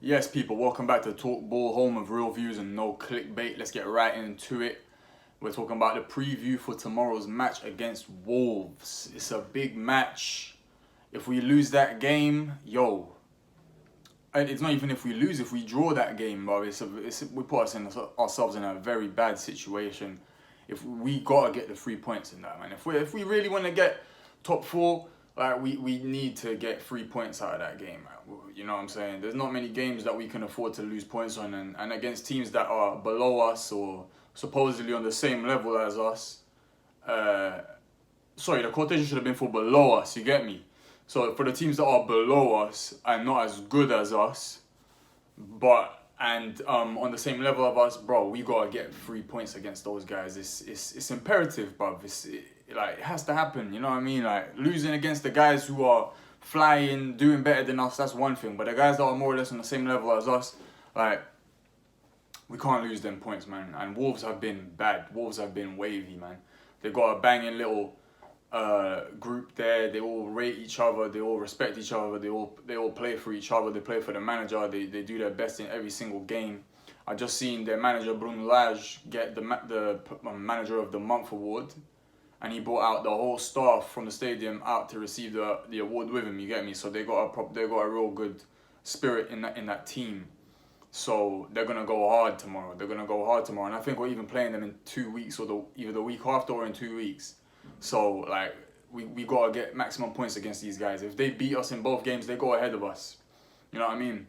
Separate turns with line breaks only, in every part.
Yes, people, welcome back to TalkBall, home of real views and no clickbait. Let's get right into it. We're talking about the preview for tomorrow's match against Wolves. It's a big match. If we lose that game, and it's not even if we lose. If we draw that game, bro, we put ourselves in a very bad situation. If we gotta get the 3 points in that, man. If we really want to get top four, like we need to get 3 points out of that game, man. You know what I'm saying? There's not many games that we can afford to lose points on, and against teams that are below us or supposedly on the same level as us. Uh, Sorry, the quotation should have been for below us. You get me? So for the teams that are below us and not as good as us, but on the same level of us, bro, we gotta get 3 points against those guys. It's imperative, bro. It has to happen. You know what I mean? Like losing against the guys who are flying, doing better than us, that's one thing. But the guys that are more or less on the same level as us, like we can't lose them points, man. And Wolves have been bad. Wolves have been wavy, man. They've got a banging little group there. They all rate each other. They all respect each other. They all play for each other. They play for the manager. They do their best in every single game. I just seen their manager Bruno Lage get the manager of the month award, and he brought out the whole staff from the stadium out to receive the award with him. You get me? So they got a real good spirit in that team. So they're gonna go hard tomorrow. And I think we're even playing them in 2 weeks or either the week after or in 2 weeks. So like we gotta get maximum points against these guys. If they beat us in both games, they go ahead of us. You know what I mean?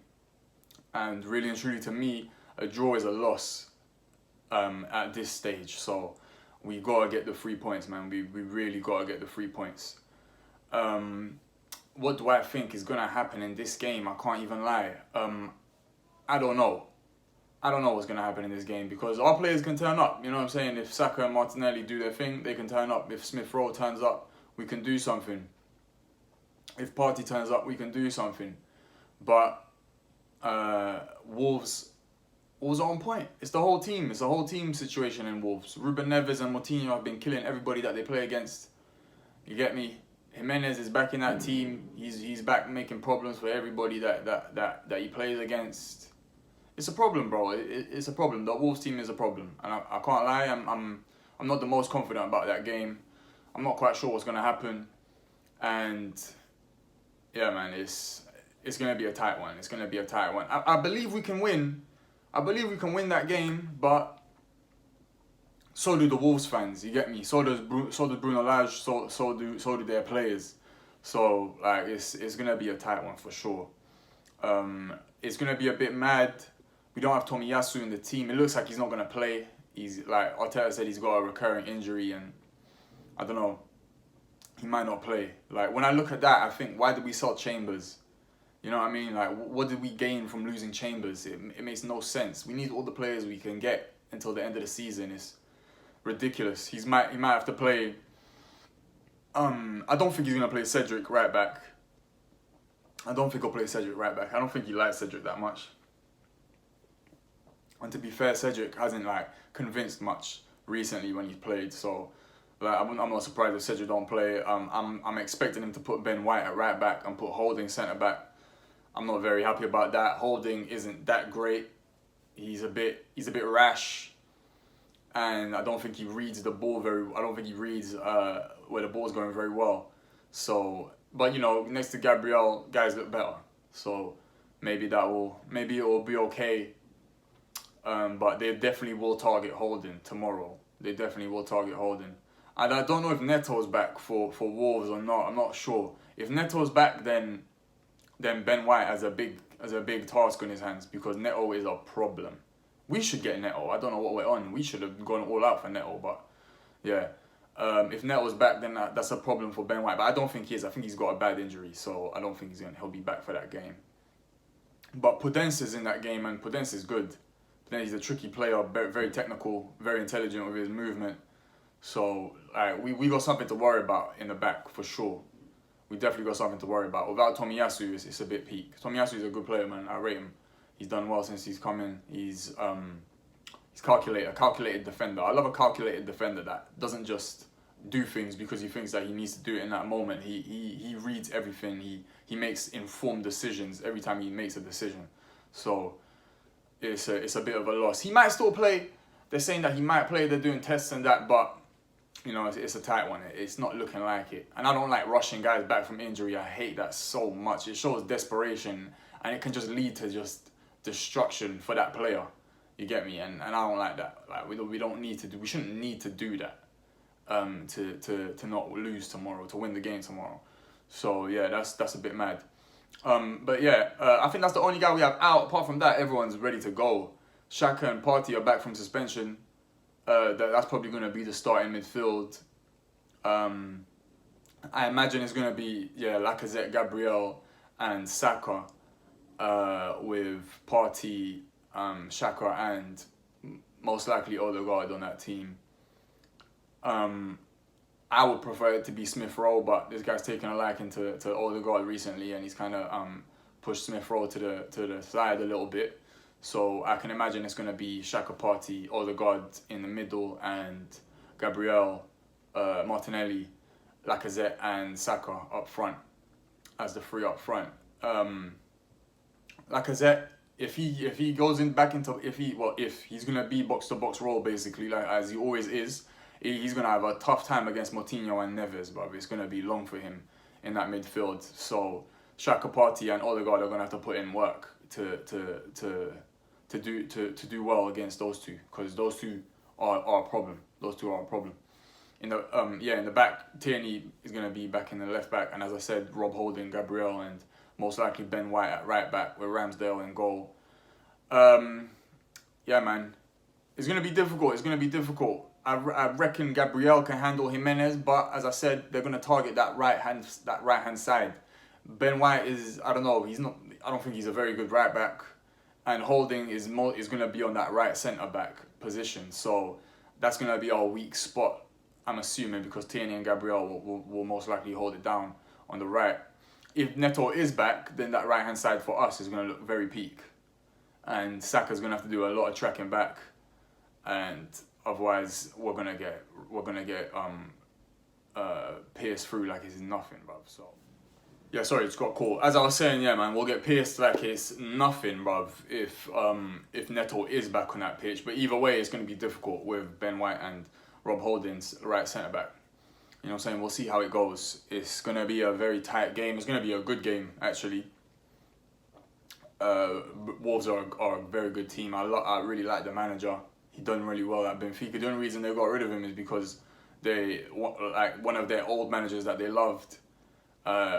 And really and truly, to me, a draw is a loss at this stage. So we gotta get the 3 points, man. We really gotta get the 3 points. What do I think is gonna happen in this game? I can't even lie. I don't know. I don't know what's going to happen in this game because our players can turn up. You know what I'm saying? If Saka and Martinelli do their thing, they can turn up. If Smith Rowe turns up, we can do something. If Partey turns up, we can do something. But Wolves are on point. It's the whole team. It's a whole team situation in Wolves. Ruben Neves and Moutinho have been killing everybody that they play against. You get me? Jimenez is back in that team. He's back making problems for everybody that he plays against. It's a problem, bro. It's a problem. The Wolves team is a problem, and I can't lie. I'm not the most confident about that game. I'm not quite sure what's gonna happen, and yeah, man, it's gonna be a tight one. It's gonna be a tight one. I believe we can win. I believe we can win that game, but so do the Wolves fans. You get me? So does Bruno Lage. So do their players. So like it's gonna be a tight one for sure. It's gonna be a bit mad. We don't have Tomiyasu in the team. It looks like he's not gonna play. He's like Arteta said, he's got a recurring injury, and I don't know. He might not play. Like when I look at that, I think, why did we sell Chambers? You know what I mean? Like what did we gain from losing Chambers? It makes no sense. We need all the players we can get until the end of the season. It's ridiculous. He might have to play. I don't think he's gonna play Cedric right back. I don't think he'll play Cedric right back. I don't think he likes Cedric that much. And to be fair, Cedric hasn't like convinced much recently when he's played. So like I'm not surprised if Cedric don't play. I'm expecting him to put Ben White at right back and put Holding centre back. I'm not very happy about that. Holding isn't that great. He's a bit rash, and I don't think he reads the ball I don't think he reads where the ball's going very well. So, but you know, next to Gabriel, guys look better. So maybe it will be okay. But they definitely will target Holding tomorrow. They definitely will target Holding. And I don't know if Neto's back for Wolves or not. I'm not sure. If Neto's back, then Ben White has a big task on his hands because Neto is a problem. We should get Neto. I don't know what we're on. We should have gone all out for Neto, but yeah. If Neto's back, then that's a problem for Ben White. But I don't think he is. I think he's got a bad injury, so I don't think he'll be back for that game. But Podence is in that game, and Podence is good. He's a tricky player, very technical, very intelligent with his movement. So we got something to worry about in the back for sure. We definitely got something to worry about. Without Tomiyasu, it's a bit peak. Tomiyasu is a good player, man. I rate him. He's done well since he's come in. He's a calculated defender. I love a calculated defender that doesn't just do things because he thinks that he needs to do it in that moment. He reads everything. He makes informed decisions every time he makes a decision. So it's a bit of a loss. He might still play. They're saying that he might play. They're doing tests and that, but you know, it's a tight one. It's not looking like it. And I don't like rushing guys back from injury. I hate that so much. It shows desperation, and it can just lead to just destruction for that player. You get me? And I don't like that. Like we don't need to do. We shouldn't need to do that. To not lose tomorrow, to win the game tomorrow. So yeah, that's a bit mad. But yeah, I think that's the only guy we have out. Apart from that, everyone's ready to go. Xhaka and Partey are back from suspension. That's probably going to be the starting midfield. I imagine it's going to be Lacazette, Gabriel, and Saka, with Partey, Xhaka, and most likely Odegaard on that team. I would prefer it to be Smith Rowe, but this guy's taken a liking to Odegaard recently, and he's kind of pushed Smith Rowe to the side a little bit. So I can imagine it's going to be Xhaka, Partey, Odegaard in the middle, and Gabriel, Martinelli, Lacazette, and Saka up front as the three up front. Lacazette, if he goes in back into if he's going to be box to box role basically, like as he always is, he's going to have a tough time against Moutinho and Neves, but it's going to be long for him in that midfield. So Xhaka, Partey, and Odegaard are going to have to put in work to do well against those two, because those two are a problem. Those two are a problem. In the back, Tierney is going to be back in the left back, and as I said, Rob Holding, Gabriel, and most likely Ben White at right back with Ramsdale in goal. Yeah, man, it's going to be difficult. It's going to be difficult. I reckon Gabriel can handle Jimenez, but as I said, they're going to target that right hand side. Ben White is, I don't know, I don't think he's a very good right back, and Holding is going to be on that right centre back position. So that's going to be our weak spot, I'm assuming, because Tierney and Gabriel will most likely hold it down on the right. If Neto is back, then that right hand side for us is going to look very peak, and Saka's going to have to do a lot of tracking back, and otherwise we're gonna get pierced through like it's nothing, bruv. So yeah, sorry, it's got caught. As I was saying, yeah, man, we'll get pierced like it's nothing, bruv, if Neto is back on that pitch. But either way, it's gonna be difficult with Ben White and Rob Holding's right centre back. You know what I'm saying? We'll see how it goes. It's gonna be a very tight game. It's gonna be a good game, actually. Wolves are a very good team. I really like the manager. He done really well at Benfica. The only reason they got rid of him is because one of their old managers that they loved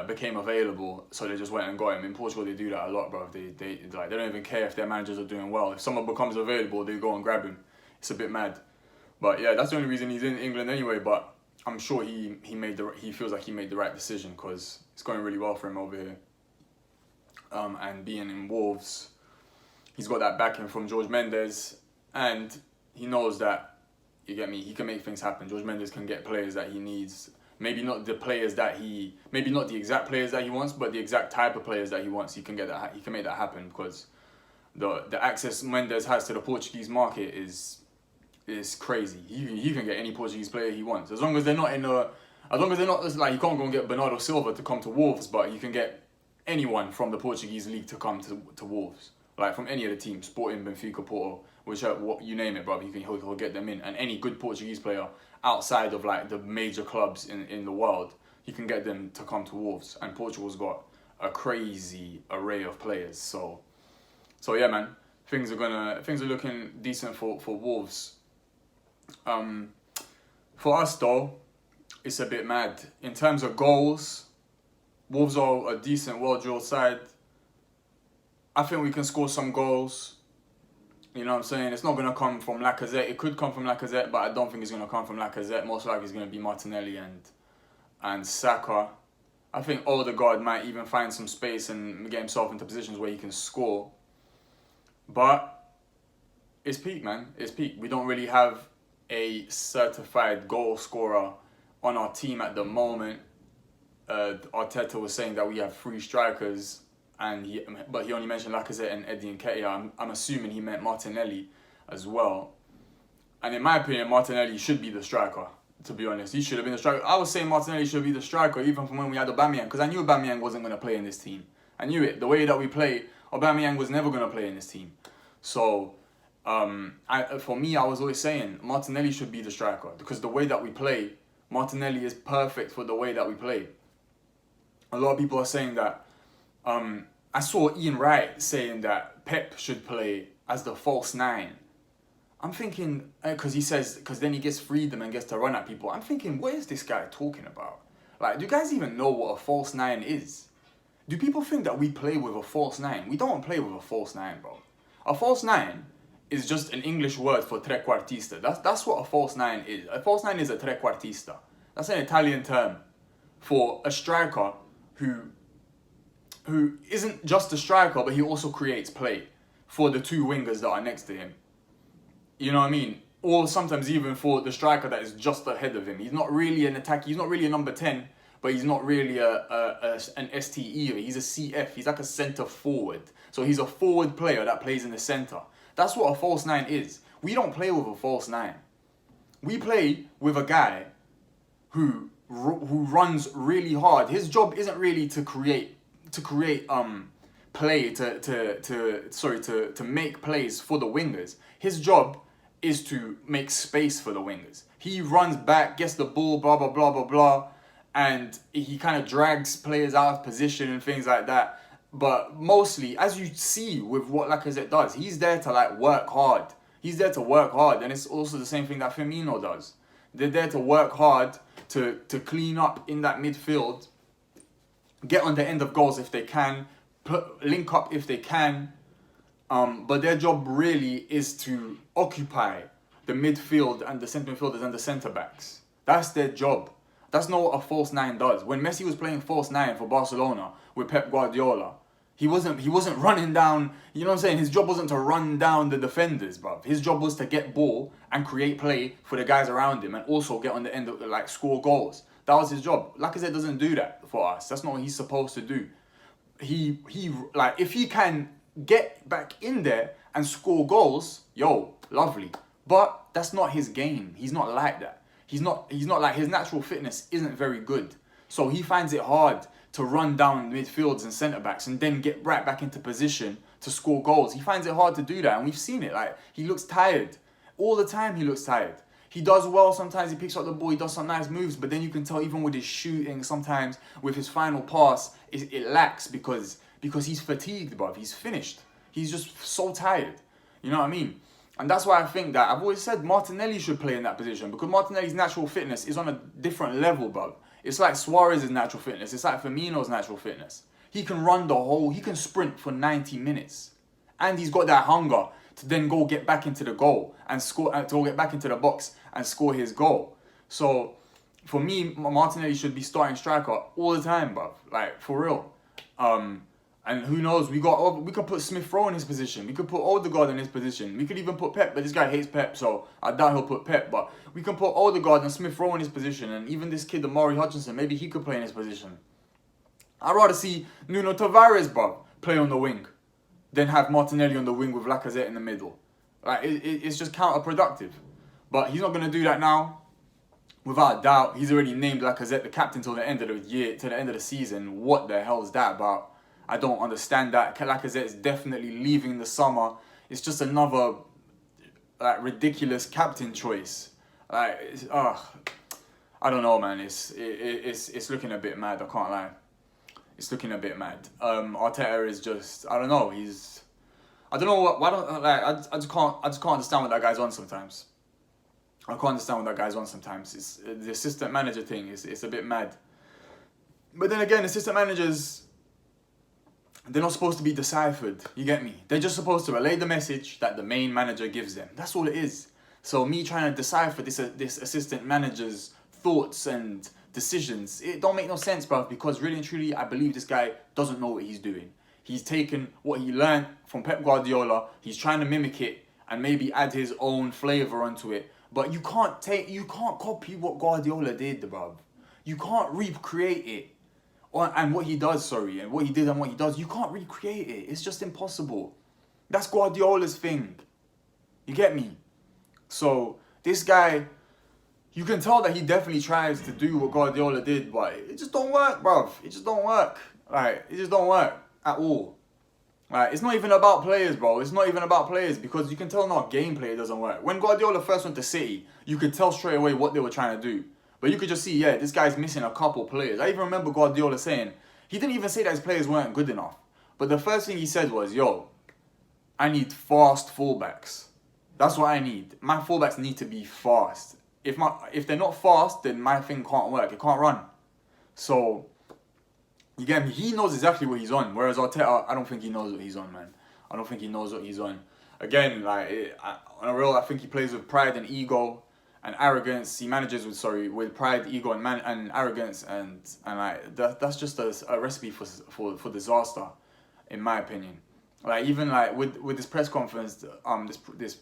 became available, so they just went and got him. In Portugal, they do that a lot, bro. They don't even care if their managers are doing well. If someone becomes available, they go and grab him. It's a bit mad, but yeah, that's the only reason he's in England anyway. But I'm sure he feels like he made the right decision, because it's going really well for him over here. And being in Wolves, he's got that backing from George Mendes. And he knows that, you get me, he can make things happen. George Mendes can get players that he needs. Maybe not the exact players that he wants, but the exact type of players that he wants. He can make that happen, because the access Mendes has to the Portuguese market is crazy. He can get any Portuguese player he wants, as long as they're not like, you can't go and get Bernardo Silva to come to Wolves, but you can get anyone from the Portuguese league to come to Wolves, like from any of the teams, Sporting, Benfica, Porto, whichever, you name it, bro. He'll get them in, and any good Portuguese player outside of like the major clubs in the world, he can get them to come to Wolves. And Portugal's got a crazy array of players. So yeah, man, things are looking decent for Wolves. For us though, it's a bit mad in terms of goals. Wolves are a decent, well-drilled side. I think we can score some goals. You know what I'm saying? It's not going to come from Lacazette. It could come from Lacazette, but I don't think it's going to come from Lacazette. Most likely it's going to be Martinelli and Saka. I think Odegaard might even find some space and get himself into positions where he can score. But it's peak, man. It's peak. We don't really have a certified goal scorer on our team at the moment. Arteta was saying that we have 3 strikers, but he only mentioned Lacazette and Eddie Nketiah. I'm assuming he meant Martinelli as well. And in my opinion, Martinelli should be the striker, to be honest. He should have been the striker. I was saying Martinelli should be the striker even from when we had Aubameyang, because I knew Aubameyang wasn't going to play in this team. I knew it. The way that we play, Aubameyang was never going to play in this team. So, for me, I was always saying Martinelli should be the striker because the way that we play, Martinelli is perfect for the way that we play. A lot of people are saying that. I saw Ian Wright saying that Pep should play as the false nine. I'm thinking, because then he gets freedom and gets to run at people. I'm thinking, what is this guy talking about? Like, do you guys even know what a false nine is? Do people think that we play with a false nine? We don't play with a false nine, bro. A false nine is just an English word for trequartista. That's what a false nine is. A false nine is a trequartista. That's an Italian term for a striker who isn't just a striker, but he also creates play for the two wingers that are next to him. You know what I mean? Or sometimes even for the striker that is just ahead of him. He's not really an attacker. He's not really a number 10, but he's not really an ST either. He's a CF. He's like a centre forward. So he's a forward player that plays in the centre. That's what a false nine is. We don't play with a false nine. We play with a guy who runs really hard. His job isn't really to create play to make plays for the wingers. His job is to make space for the wingers. He runs back, gets the ball, blah blah blah blah blah, and he kind of drags players out of position and things like that. But mostly, as you see with what Lacazette does, he's there to like work hard. He's there to work hard, and it's also the same thing that Firmino does. They're there to work hard to clean up in that midfield, get on the end of goals if they can, link up if they can. But their job really is to occupy the midfield and the centre midfielders and the centre backs. That's their job. That's not what a false nine does. When Messi was playing false nine for Barcelona with Pep Guardiola, he wasn't running down. You know what I'm saying? His job wasn't to run down the defenders, bruv. His job was to get ball and create play for the guys around him, and also get on the end of like score goals. That was his job. Lacazette doesn't do that for us. That's not what he's supposed to do. He like, if he can get back in there and score goals, yo, lovely. But that's not his game. He's not like that. He's not like, his natural fitness isn't very good. So he finds it hard to run down midfields and centre backs and then get right back into position to score goals. He finds it hard to do that, and we've seen it. Like, he looks tired. All the time he looks tired. He does well sometimes, he picks up the ball, he does some nice moves, but then you can tell even with his shooting, sometimes with his final pass, it lacks because he's fatigued, bruv. He's finished. He's just so tired. You know what I mean? And that's why I think that I've always said Martinelli should play in that position, because Martinelli's natural fitness is on a different level, bruv. It's like Suarez's natural fitness. It's like Firmino's natural fitness. He can he can sprint for 90 minutes. And he's got that hunger to then go get back into the goal and score, to go get back into the box and score his goal. So, for me, Martinelli should be starting striker all the time, bruv. Like, for real. And who knows, we could put Smith Rowe in his position. We could put Odegaard in his position. We could even put Pep, but this guy hates Pep, so I doubt he'll put Pep. But we can put Odegaard and Smith Rowe in his position, and even this kid, Amari Hutchinson, maybe he could play in his position. I'd rather see Nuno Tavares, bro, play on the wing than have Martinelli on the wing with Lacazette in the middle. Like, it's just counterproductive. But he's not going to do that now. Without a doubt, he's already named Lacazette the captain till the end of the year, to the end of the season. What the hell is that about? I don't understand that. Lacazette is definitely leaving the summer. It's just another like ridiculous captain choice. Like, I don't know, man. It's looking a bit mad. I can't lie. It's looking a bit mad. Arteta is just, I don't know. I don't know why don't like I just can't understand what that guy's on sometimes. I can't understand what that guy's on sometimes. It's the assistant manager thing. It's a bit mad. But then again, assistant managers, they're not supposed to be deciphered. You get me? They're just supposed to relay the message that the main manager gives them. That's all it is. So me trying to decipher this assistant manager's thoughts and decisions, it don't make no sense, bruv, because really and truly, I believe this guy doesn't know what he's doing. He's taken what he learned from Pep Guardiola, he's trying to mimic it and maybe add his own flavour onto it. But you can't copy what Guardiola did, bruv. You can't recreate it. And what he does, and what he did and what he does, you can't recreate it. It's just impossible. That's Guardiola's thing. You get me? So, this guy, you can tell that he definitely tries to do what Guardiola did, but it just don't work, bruv. It just don't work. Like, it just don't work at all. Like, it's not even about players, bro. It's not even about players because you can tell now gameplay doesn't work. When Guardiola first went to City, you could tell straight away what they were trying to do. But you could just see, yeah, this guy's missing a couple players. I even remember Guardiola saying, he didn't even say that his players weren't good enough. But the first thing he said was, yo, I need fast fullbacks. That's what I need. My fullbacks need to be fast. If they're not fast, then my thing can't work. It can't run. So, you get me? He knows exactly what he's on. Whereas Arteta, I don't think he knows what he's on, man. I don't think he knows what he's on. Again, like, on a real, I think he plays with pride and ego and arrogance. He manages with pride, ego, and arrogance, and like that's just a recipe for disaster, in my opinion. Like, even like with this press conference, this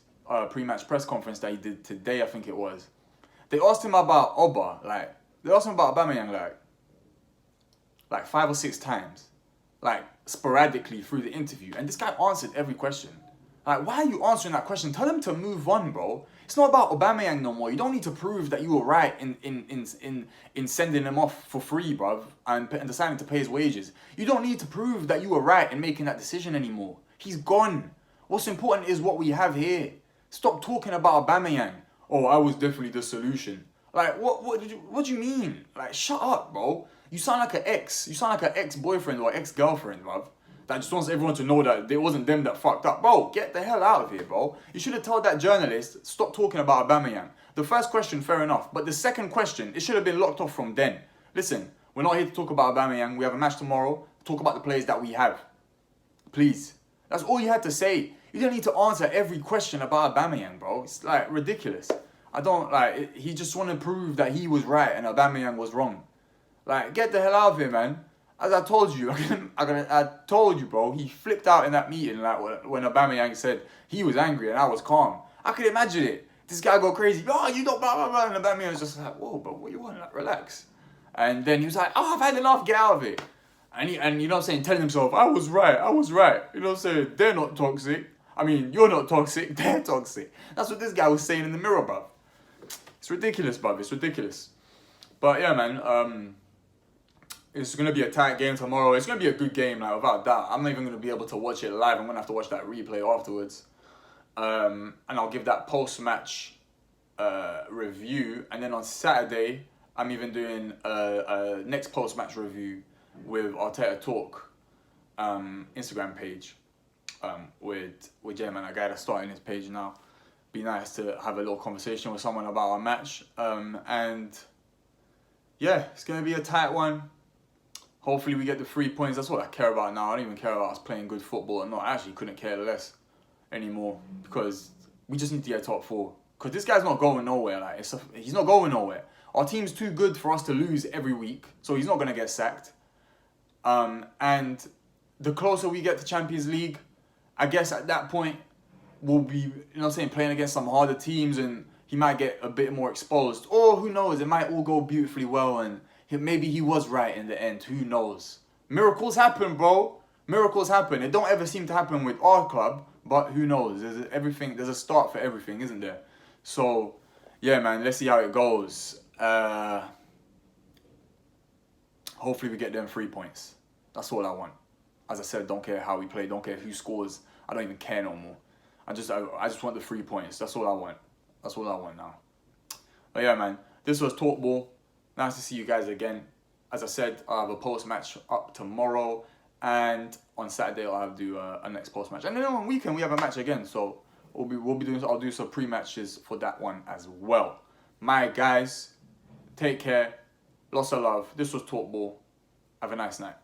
pre-match press conference that he did today, I think it was. They asked him about Oba, like they asked him about Aubameyang, like 5 or 6 times, like sporadically through the interview, and this guy answered every question. Like, why are you answering that question? Tell him to move on, bro. It's not about Aubameyang no more. You don't need to prove that you were right in sending him off for free, bruv, and deciding to pay his wages. You don't need to prove that you were right in making that decision anymore. He's gone. What's important is what we have here. Stop talking about Aubameyang. Oh, I was definitely the solution. Like, what do you mean? Like, shut up, bro. You sound like an ex. You sound like an ex-boyfriend or ex-girlfriend, bruv, that just wants everyone to know that it wasn't them that fucked up. Bro, get the hell out of here, bro. You should have told that journalist, stop talking about Aubameyang. The first question, fair enough. But the second question, it should have been locked off from then. Listen, we're not here to talk about Aubameyang. We have a match tomorrow. Talk about the players that we have. Please. That's all you had to say. You didn't need to answer every question about Aubameyang, bro. It's like ridiculous. He just want to prove that he was right and Aubameyang was wrong. Like, get the hell out of here, man. As I told you, I told you, bro, he flipped out in that meeting, like when Aubameyang said he was angry and I was calm. I could imagine it. This guy go crazy. Oh, you don't blah, blah, blah. And Aubameyang was just like, whoa, bro, what you want? Like, relax. And then he was like, oh, I've had enough, get out of it. And you know what I'm saying, telling himself, I was right. You know what I'm saying, they're not toxic. I mean, you're not toxic, they're toxic. That's what this guy was saying in the mirror, bruv. It's ridiculous, bruv, it's ridiculous. But yeah, man, it's going to be a tight game tomorrow. It's going to be a good game, like, without doubt. I'm not even going to be able to watch it live. I'm going to have to watch that replay afterwards. And I'll give that post-match review. And then on Saturday, I'm even doing a next post-match review with Arteta Talk Instagram page with J-Man, a guy that's starting his page now. Be nice to have a little conversation with someone about our match. And yeah, it's going to be a tight one. Hopefully we get the 3 points. That's what I care about now. I don't even care about us playing good football or not. I actually couldn't care less anymore because we just need to get top 4. Because this guy's not going nowhere. Like, he's not going nowhere. Our team's too good for us to lose every week, so he's not going to get sacked. And the closer we get to Champions League, I guess at that point we'll be, you know what I'm saying, playing against some harder teams and he might get a bit more exposed. Or who knows, it might all go beautifully well and maybe he was right in the end. Who knows? Miracles happen, bro. Miracles happen. It don't ever seem to happen with our club, but who knows? There's a start for everything, isn't there? So, yeah, man, let's see how it goes. Hopefully we get them 3 points. That's all I want. As I said, don't care how we play, don't care who scores. I don't even care no more. I just want the 3 points. That's all I want. That's all I want now. But yeah, man, this was TalkBall. Nice to see you guys again. As I said, I'll have a post-match up tomorrow. And on Saturday, I'll do a next post-match. And then on weekend, we have a match again. So I'll do some pre-matches for that one as well. My guys, take care. Lots of love. This was TalkBall. Have a nice night.